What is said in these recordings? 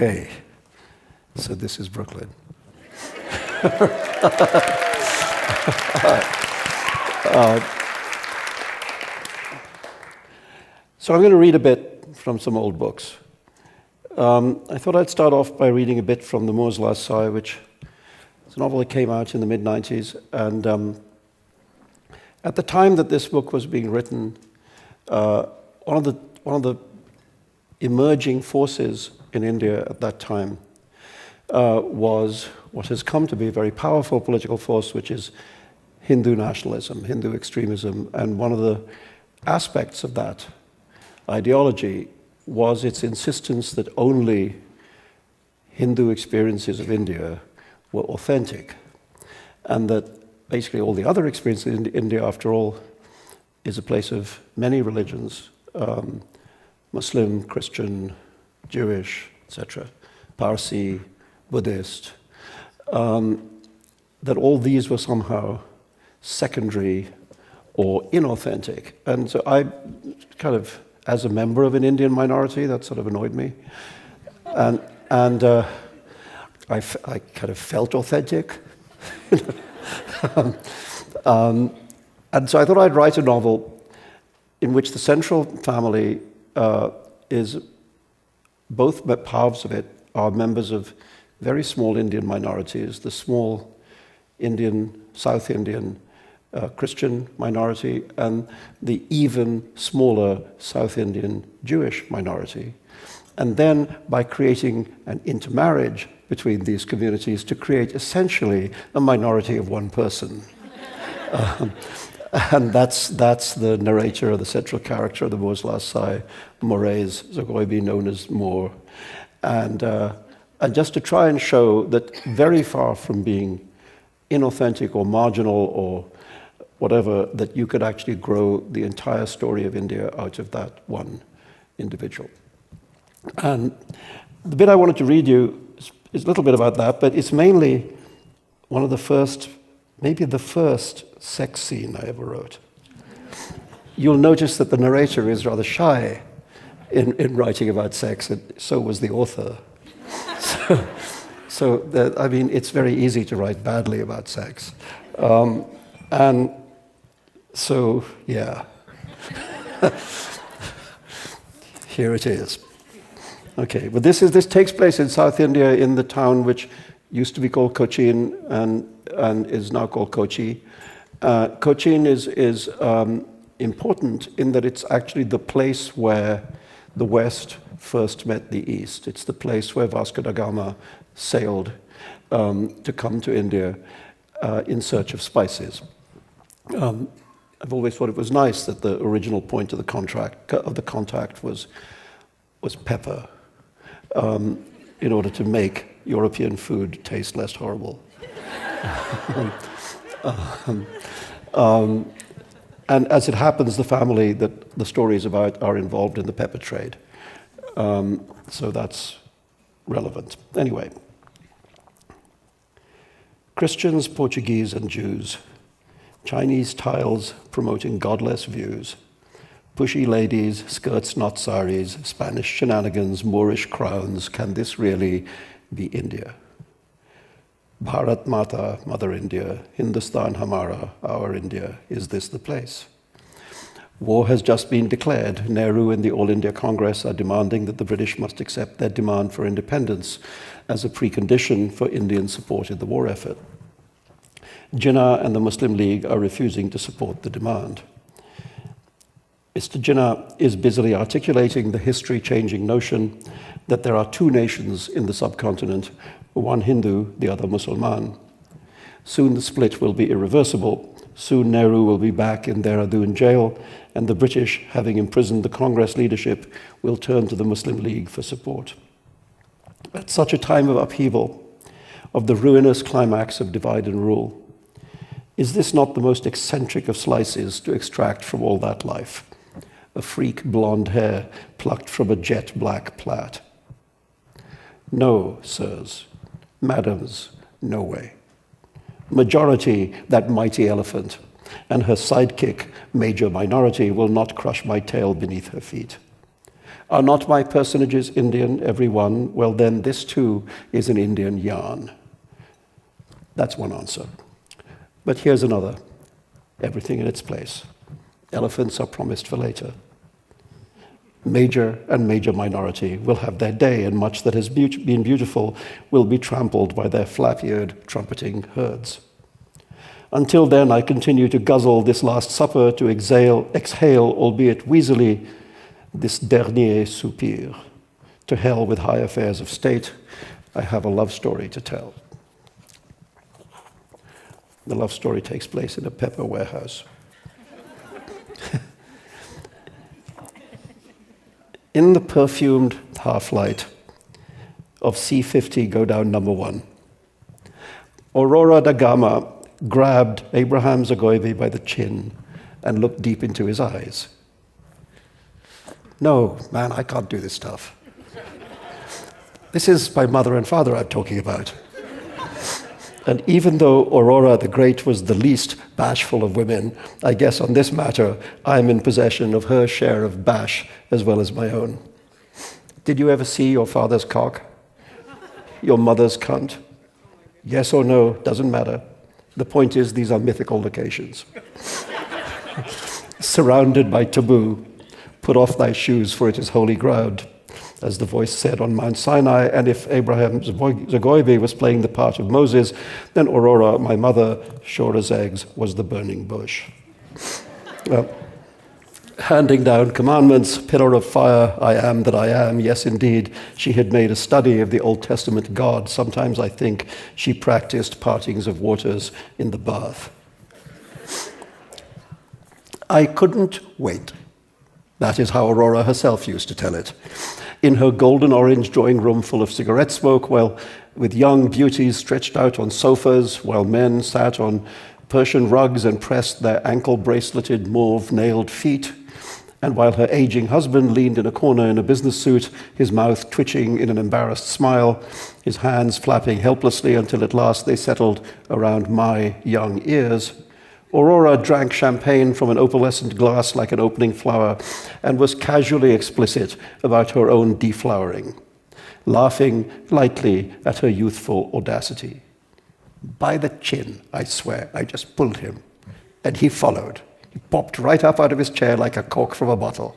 Okay, so this is Brooklyn. So I'm going to read a bit from some old books. I thought I'd start off by reading a bit from The Moor's Last Sigh, which is a novel that came out in the mid-90s. And at the time that this book was being written, one of the emerging forces in India at that time was what has come to be a very powerful political force, which is Hindu nationalism, Hindu extremism. And one of the aspects of that ideology was its insistence that only Hindu experiences of India were authentic, and that basically all the other experiences in India, after all, is a place of many religions, Muslim, Christian, Jewish, etc., Parsi, Buddhist, that all these were somehow secondary or inauthentic. And so I kind of, as a member of an Indian minority, that sort of annoyed me. And I kind of felt authentic. And so I thought I'd write a novel in which the central family is, both halves of it are members of very small Indian minorities, the small Indian, South Indian Christian minority, and the even smaller South Indian Jewish minority. And then by creating an intermarriage between these communities to create essentially a minority of one person. And that's the narrator, or the central character of The Moor's Last Sigh, Moraes Zagoibi, known as Moor. And just to try and show that very far from being inauthentic or marginal or whatever, that you could actually grow the entire story of India out of that one individual. And the bit I wanted to read you is a little bit about that, but it's mainly one of the first, maybe the first sex scene I ever wrote. You'll notice that the narrator is rather shy in writing about sex, and so was the author. I mean, it's very easy to write badly about sex. And so, yeah. Here it is. Okay, but this takes place in South India, in the town which used to be called Cochin and is now called Kochi. Cochin is important in that it's actually the place where the West first met the East. It's the place where Vasco da Gama sailed to come to India in search of spices. I've always thought it was nice that the original point of the contact was pepper, in order to make European food taste less horrible. And as it happens, the family that the story is about are involved in the pepper trade. So that's relevant. Anyway. Christians, Portuguese, and Jews. Chinese tiles promoting godless views. Pushy ladies, skirts not saris, Spanish shenanigans, Moorish crowns. Can this really be India? Bharat Mata, Mother India, Hindustan Hamara, our India, is this the place? War has just been declared. Nehru and the All India Congress are demanding that the British must accept their demand for independence as a precondition for Indian support in the war effort. Jinnah and the Muslim League are refusing to support the demand. Mr. Jinnah is busily articulating the history-changing notion that there are two nations in the subcontinent, one Hindu, the other Muslim. Soon the split will be irreversible. Soon Nehru will be back in Dehradun jail, and the British, having imprisoned the Congress leadership, will turn to the Muslim League for support. At such a time of upheaval, of the ruinous climax of divide and rule, is this not the most eccentric of slices to extract from all that life? A freak blonde hair plucked from a jet black plait. No, sirs, madams, no way. Majority, that mighty elephant, and her sidekick, major minority, will not crush my tail beneath her feet. Are not my personages Indian, every one? Well, then this too is an Indian yarn. That's one answer. But here's another. Everything in its place. Elephants are promised for later. Major and major minority will have their day, and much that has been beautiful will be trampled by their flap-eared, trumpeting herds. Until then, I continue to guzzle this last supper, to exhale, albeit wheezily, this dernier soupir. To hell with high affairs of state, I have a love story to tell. The love story takes place in a pepper warehouse. In the perfumed half-light of C-50 Go Down number 1, Aurora da Gama grabbed Abraham Zagoibi by the chin and looked deep into his eyes. No, man, I can't do this stuff. This is my mother and father I'm talking about. And even though Aurora the Great was the least bashful of women, I guess on this matter, I'm in possession of her share of bash as well as my own. Did you ever see your father's cock? Your mother's cunt? Yes or no, doesn't matter. The point is, these are mythical locations. Surrounded by taboo, put off thy shoes, for it is holy ground, as the voice said on Mount Sinai. And if Abraham Zagoibi was playing the part of Moses, then Aurora, my mother, sure as eggs, was the burning bush. Well, handing down commandments, pillar of fire, I am that I am. Yes, indeed, she had made a study of the Old Testament God. Sometimes I think she practiced partings of waters in the bath. I couldn't wait. That is how Aurora herself used to tell it. In her golden orange drawing room full of cigarette smoke, with young beauties stretched out on sofas, while men sat on Persian rugs and pressed their ankle-braceleted, mauve-nailed feet, and while her aging husband leaned in a corner in a business suit, his mouth twitching in an embarrassed smile, his hands flapping helplessly until at last they settled around my young ears, Aurora drank champagne from an opalescent glass like an opening flower and was casually explicit about her own deflowering, laughing lightly at her youthful audacity. By the chin, I swear, I just pulled him, and he followed. He popped right up out of his chair like a cork from a bottle.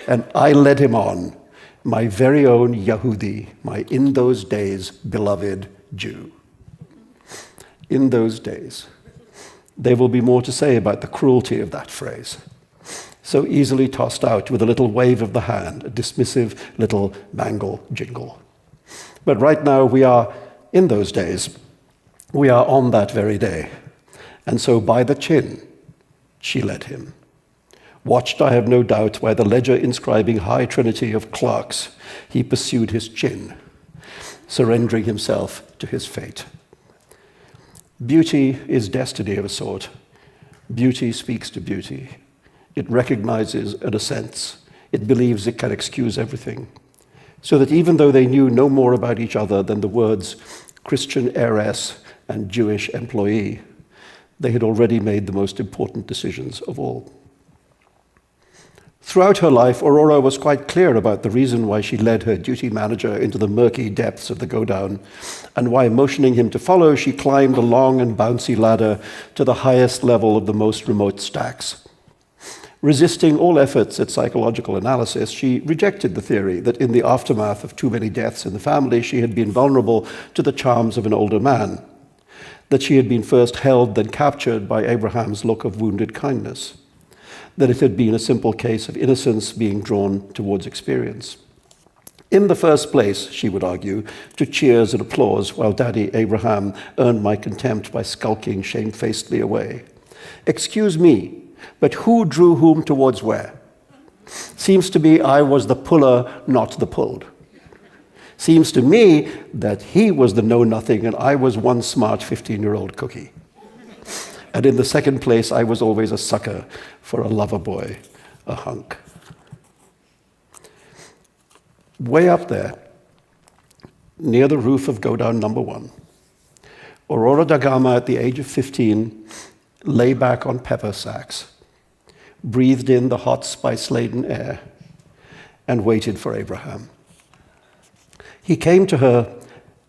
And I led him on, my very own Yahudi, my in those days beloved Jew. In those days. There will be more to say about the cruelty of that phrase. So easily tossed out with a little wave of the hand, a dismissive little bangle jingle. But right now we are in those days. We are on that very day. And so by the chin, she led him. Watched, I have no doubt, by the ledger inscribing high trinity of clerks, he pursued his chin, surrendering himself to his fate. Beauty is destiny of a sort. Beauty speaks to beauty. It recognizes and assents. It believes it can excuse everything. So that even though they knew no more about each other than the words Christian heiress and Jewish employee, they had already made the most important decisions of all. Throughout her life, Aurora was quite clear about the reason why she led her duty manager into the murky depths of the go-down, and why, motioning him to follow, she climbed a long and bouncy ladder to the highest level of the most remote stacks. Resisting all efforts at psychological analysis, she rejected the theory that in the aftermath of too many deaths in the family, she had been vulnerable to the charms of an older man, that she had been first held, then captured by Abraham's look of wounded kindness, that it had been a simple case of innocence being drawn towards experience. In the first place, she would argue, to cheers and applause while Daddy Abraham earned my contempt by skulking shamefacedly away. Excuse me, but who drew whom towards where? Seems to me I was the puller, not the pulled. Seems to me that he was the know-nothing and I was one smart 15-year-old cookie. And in the second place, I was always a sucker for a lover boy, a hunk. Way up there, near the roof of Go Down number 1, Aurora da Gama, at the age of 15, lay back on pepper sacks, breathed in the hot, spice-laden air, and waited for Abraham. He came to her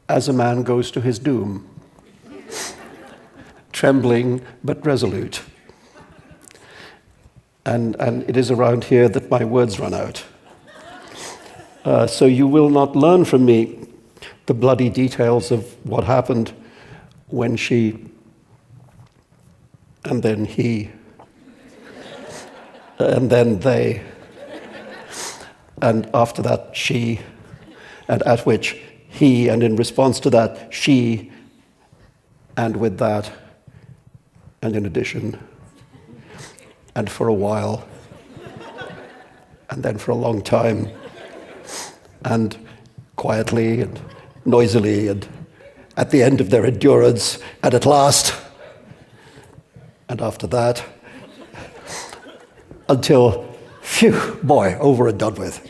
as a man goes to his doom, trembling but resolute. And it is around here that my words run out. So you will not learn from me the bloody details of what happened when she, and then he, and then they, and after that she, and at which he, and in response to that she, and with that, and in addition, and for a while, and then for a long time, and quietly and noisily, and at the end of their endurance, and at last, and after that, until, phew, boy, over and done with.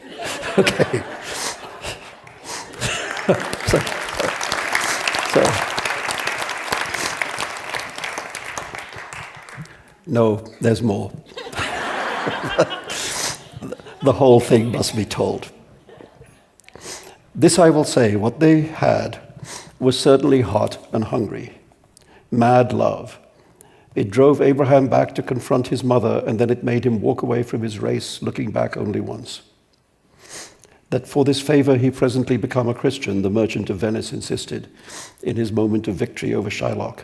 Okay. so, no, there's more. The whole thing must be told. This I will say, what they had was certainly hot and hungry. Mad love. It drove Abraham back to confront his mother, and then it made him walk away from his race, looking back only once. That for this favor he presently become a Christian, the merchant of Venice insisted, in his moment of victory over Shylock,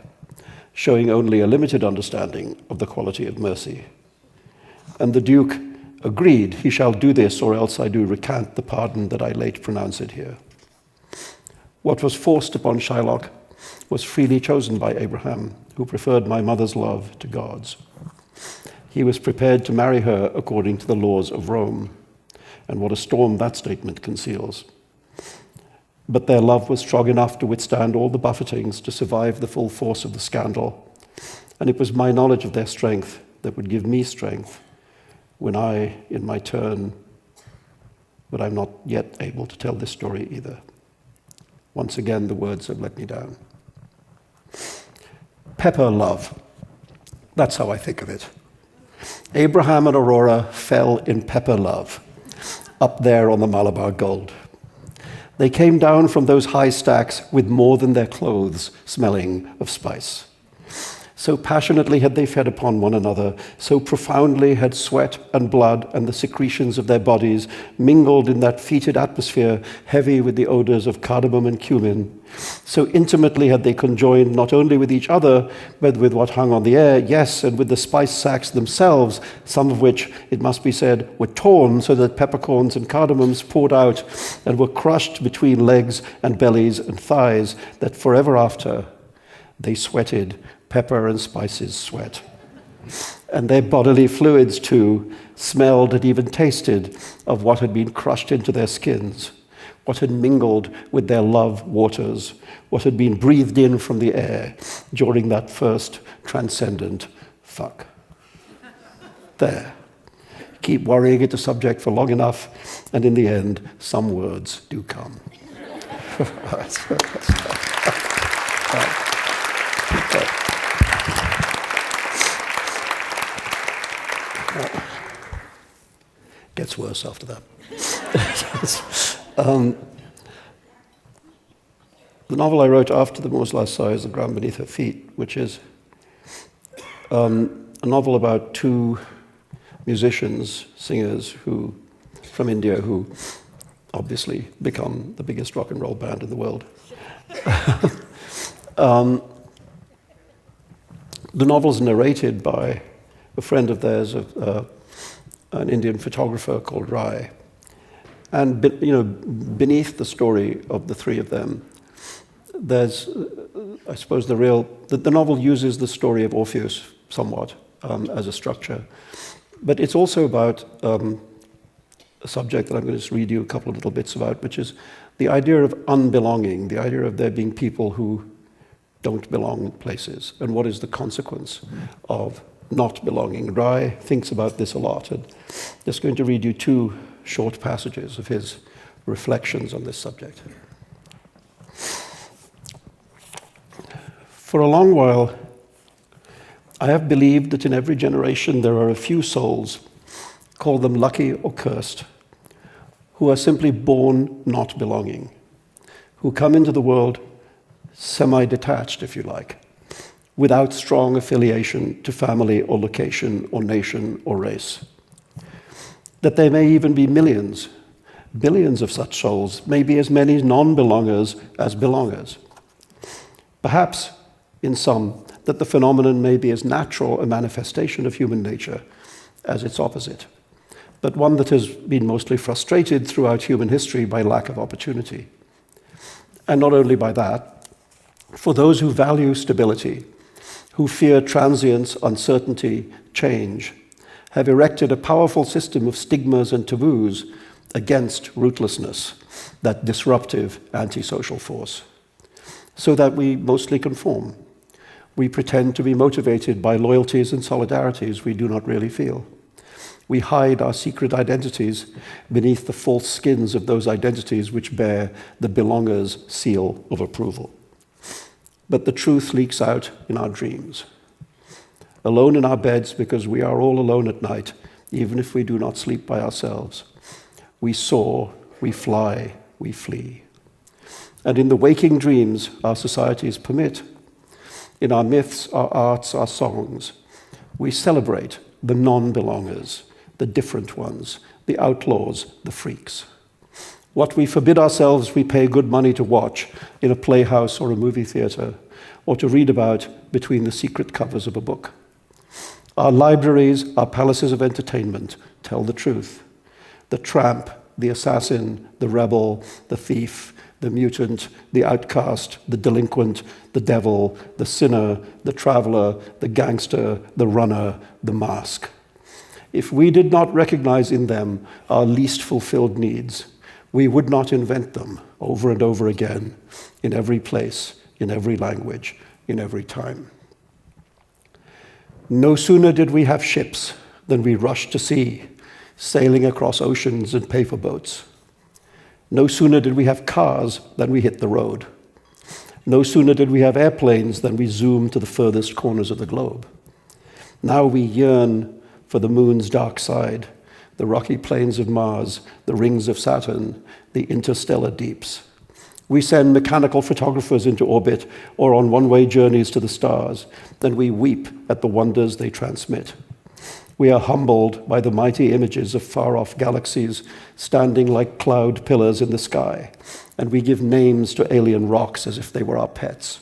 showing only a limited understanding of the quality of mercy. And the Duke agreed, he shall do this, or else I do recant the pardon that I late pronounced here. What was forced upon Shylock was freely chosen by Abraham, who preferred my mother's love to God's. He was prepared to marry her according to the laws of Rome, and what a storm that statement conceals. But their love was strong enough to withstand all the buffetings, to survive the full force of the scandal, and it was my knowledge of their strength that would give me strength when I, in my turn, but I'm not yet able to tell this story either. Once again, the words have let me down. Pepper love. That's how I think of it. Abraham and Aurora fell in pepper love, up there on the Malabar Gold. They came down from those high stacks with more than their clothes smelling of spice. So passionately had they fed upon one another, so profoundly had sweat and blood and the secretions of their bodies mingled in that fetid atmosphere heavy with the odors of cardamom and cumin. So intimately had they conjoined not only with each other, but with what hung on the air, yes, and with the spice sacks themselves, some of which, it must be said, were torn so that peppercorns and cardamoms poured out and were crushed between legs and bellies and thighs, that forever after they sweated pepper and spices sweat. And their bodily fluids, too, smelled and even tasted of what had been crushed into their skins, what had mingled with their love waters, what had been breathed in from the air during that first transcendent fuck. There. Keep worrying it a subject for long enough, and in the end, some words do come. Gets worse after that. The novel I wrote after The Moor's Last Sigh is The Ground Beneath Her Feet, which is a novel about two musicians, singers from India who obviously become the biggest rock and roll band in the world. The novel's narrated by a friend of theirs, an Indian photographer called Rai. And beneath the story of the three of them, there's, I suppose, the novel uses the story of Orpheus somewhat as a structure. But it's also about a subject that I'm going to just read you a couple of little bits about, which is the idea of unbelonging, the idea of there being people who don't belong in places, and what is the consequence of not belonging. Rai thinks about this a lot, and just going to read you two short passages of his reflections on this subject. For a long while, I have believed that in every generation there are a few souls, call them lucky or cursed, who are simply born not belonging, who come into the world semi-detached, if you like, without strong affiliation to family or location or nation or race. That there may even be millions, billions of such souls, maybe as many non-belongers as belongers. Perhaps, in some, that the phenomenon may be as natural a manifestation of human nature as its opposite, but one that has been mostly frustrated throughout human history by lack of opportunity. And not only by that, for those who value stability, who fear transience, uncertainty, change, have erected a powerful system of stigmas and taboos against rootlessness, that disruptive antisocial force, so that we mostly conform. We pretend to be motivated by loyalties and solidarities we do not really feel. We hide our secret identities beneath the false skins of those identities which bear the belonger's seal of approval. But the truth leaks out in our dreams. Alone in our beds because we are all alone at night, even if we do not sleep by ourselves. We soar, we fly, we flee. And in the waking dreams our societies permit, in our myths, our arts, our songs, we celebrate the non-belongers, the different ones, the outlaws, the freaks. What we forbid ourselves, we pay good money to watch in a playhouse or a movie theater, or to read about between the secret covers of a book. Our libraries, our palaces of entertainment tell the truth. The tramp, the assassin, the rebel, the thief, the mutant, the outcast, the delinquent, the devil, the sinner, the traveler, the gangster, the runner, the mask. If we did not recognize in them our least fulfilled needs, we would not invent them over and over again, in every place, in every language, in every time. No sooner did we have ships than we rushed to sea, sailing across oceans in paper boats. No sooner did we have cars than we hit the road. No sooner did we have airplanes than we zoomed to the furthest corners of the globe. Now we yearn for the moon's dark side, the rocky plains of Mars, the rings of Saturn, the interstellar deeps. We send mechanical photographers into orbit or on one-way journeys to the stars, then we weep at the wonders they transmit. We are humbled by the mighty images of far-off galaxies standing like cloud pillars in the sky, and we give names to alien rocks as if they were our pets.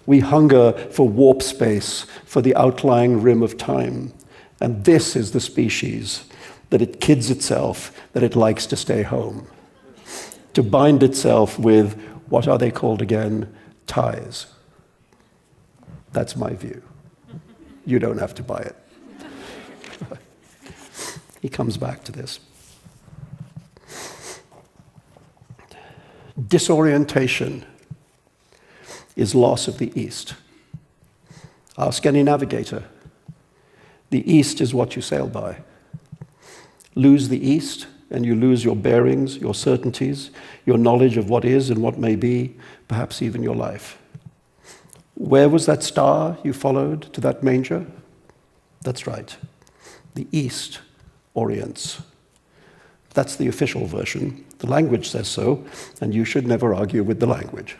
We hunger for warp space, for the outlying rim of time, and this is the species that it kids itself that it likes to stay home, to bind itself with, what are they called again? Ties. That's my view. You don't have to buy it. He comes back to this. Disorientation is loss of the East. Ask any navigator. The East is what you sail by. Lose the East, and you lose your bearings, your certainties, your knowledge of what is and what may be, perhaps even your life. Where was that star you followed to that manger? That's right. The East orients. That's the official version. The language says so, and you should never argue with the language.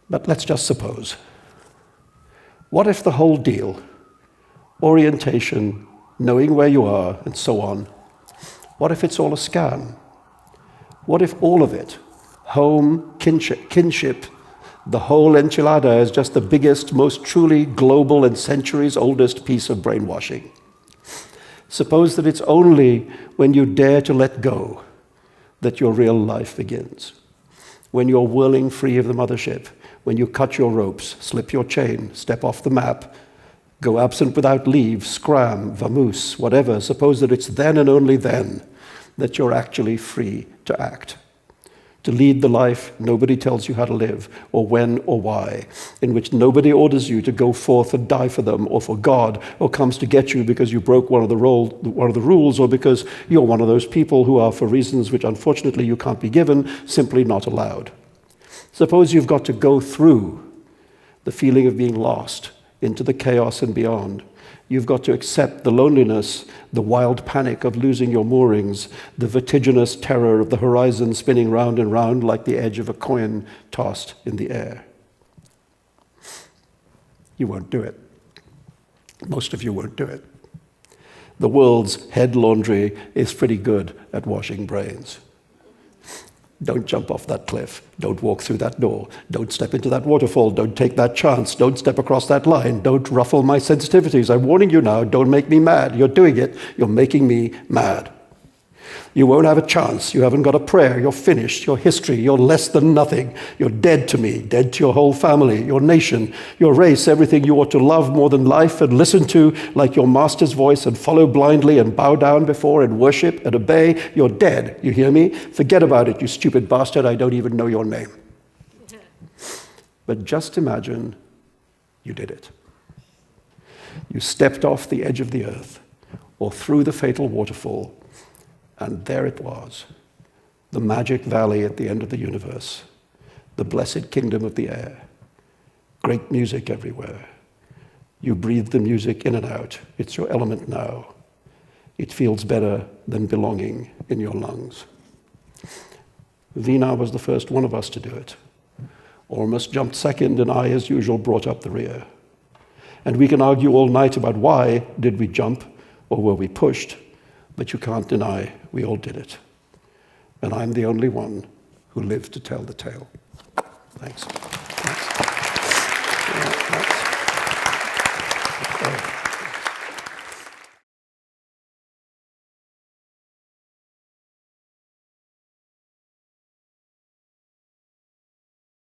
But let's just suppose. What if the whole deal, orientation, knowing where you are, and so on, what if it's all a scam? What if all of it, home, kinship, the whole enchilada is just the biggest, most truly global and centuries oldest piece of brainwashing? Suppose that it's only when you dare to let go that your real life begins. When you're whirling free of the mothership, when you cut your ropes, slip your chain, step off the map, go absent without leave, scram, vamoose, whatever, suppose that it's then and only then that you're actually free to act, to lead the life nobody tells you how to live, or when or why, in which nobody orders you to go forth and die for them, or for God, or comes to get you because you broke one of the rules, or because you're one of those people who are, for reasons which unfortunately you can't be given, simply not allowed. Suppose you've got to go through the feeling of being lost into the chaos and beyond, You've got to accept the loneliness, the wild panic of losing your moorings, the vertiginous terror of the horizon spinning round and round like the edge of a coin tossed in the air. You won't do it. Most of you won't do it. The world's head laundry is pretty good at washing brains. Don't jump off that cliff. Don't walk through that door. Don't step into that waterfall. Don't take that chance. Don't step across that line. Don't ruffle my sensitivities. I'm warning you now, don't make me mad. You're doing it. You're making me mad. You won't have a chance. You haven't got a prayer. You're finished. You're history. You're less than nothing. You're dead to me, dead to your whole family, your nation, your race, everything you ought to love more than life and listen to like your master's voice and follow blindly and bow down before and worship and obey. You're dead. You hear me? Forget about it, you stupid bastard. I don't even know your name. But just imagine you did it. You stepped off the edge of the earth or through the fatal waterfall. And there it was, the magic valley at the end of the universe, the blessed kingdom of the air. Great music everywhere. You breathe the music in and out. It's your element now. It feels better than belonging in your lungs. Veena was the first one of us to do it. Ormus jumped second, and I, as usual, brought up the rear. And we can argue all night about why did we jump or were we pushed, but you can't deny we all did it. And I'm the only one who lived to tell the tale. Thanks.